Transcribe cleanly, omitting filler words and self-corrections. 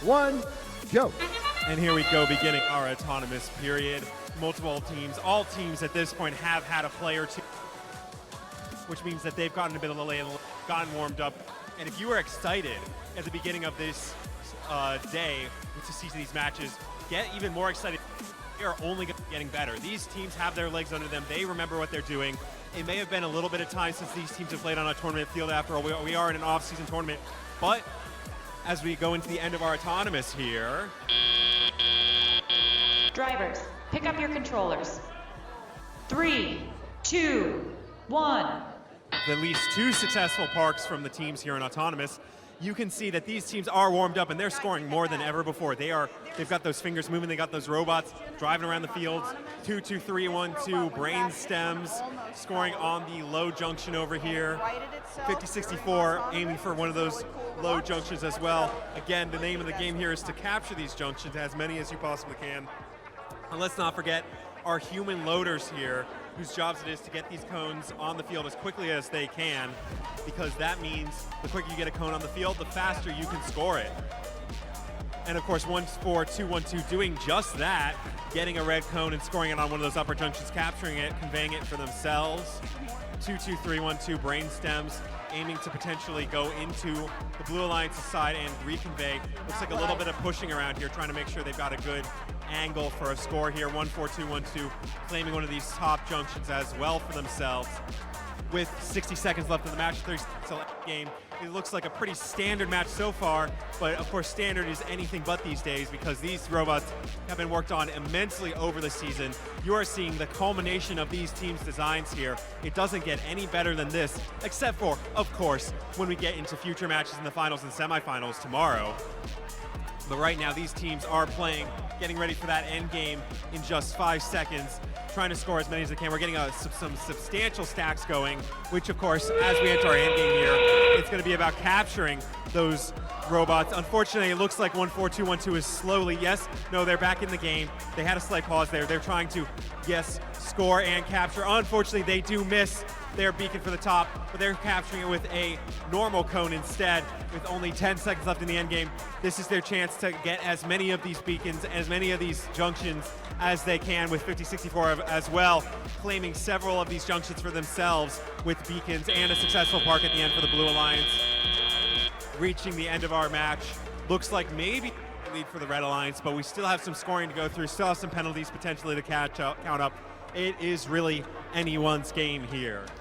1, go. And here we go, beginning our autonomous period. Multiple teams, all teams at this point have had a play or two, which means that they've gotten a bit of the lay, gotten warmed up. And if you were excited at the beginning of this day to see these matches, get even more excited. They are only getting better. These teams have their legs under them. They remember what they're doing. It may have been a little bit of time since these teams have played on a tournament field. After all, we are in an off-season tournament. But as we go into the end of our autonomous here, drivers, pick up your controllers. 3, 2, 1. at least 2 successful parks from the teams here in autonomous, you can see that these teams are warmed up and they're scoring more than ever before. They've got those fingers moving, they got those robots driving around the fields. 2, 2, 3, 1, 2, brain stems scoring on the low junction over here. 5064 aiming for one of those low junctions as well. Again, the name of the game here is to capture these junctions, as many as you possibly can. And let's not forget our human loaders here, whose jobs it is to get these cones on the field as quickly as they can, because that means the quicker you get a cone on the field, the faster you can score it. And of course, 1-4-2-1-2 doing just that, getting a red cone and scoring it on one of those upper junctions, capturing it, conveying it for themselves. 2-2-3-1-2 brain stems, aiming to potentially go into the Blue Alliance's side and reconvey. Looks like a little bit of pushing around here, trying to make sure they've got a good angle for a score here. 1-4-2-1-2, claiming one of these top junctions as well for themselves. With 60 seconds left in the match, 30 seconds left in the game. It looks like a pretty standard match so far, but of course standard is anything but these days, because these robots have been worked on immensely over the season. You are seeing the culmination of these teams' designs here. It doesn't get any better than this, except for, of course, when we get into future matches in the finals and semifinals tomorrow. But right now, these teams are playing, getting ready for that end game in just 5 seconds, trying to score as many as they can. We're getting some substantial stacks going, which, of course, as we enter our end game here, it's going to be about capturing those robots. Unfortunately, it looks like 1-4-2-1-2 is slowly, they're back in the game. They had a slight pause there. They're trying to, score and capture. Unfortunately, they do miss their beacon for the top, but they're capturing it with a normal cone instead. With only 10 seconds left in the end game, this is their chance to get as many of these beacons, as many of these junctions as they can, with 5064 as well, claiming several of these junctions for themselves with beacons and a successful park at the end for the Blue Alliance. Reaching the end of our match, looks like maybe lead for the Red Alliance, but we still have some scoring to go through, still have some penalties potentially to count up. It is really anyone's game here.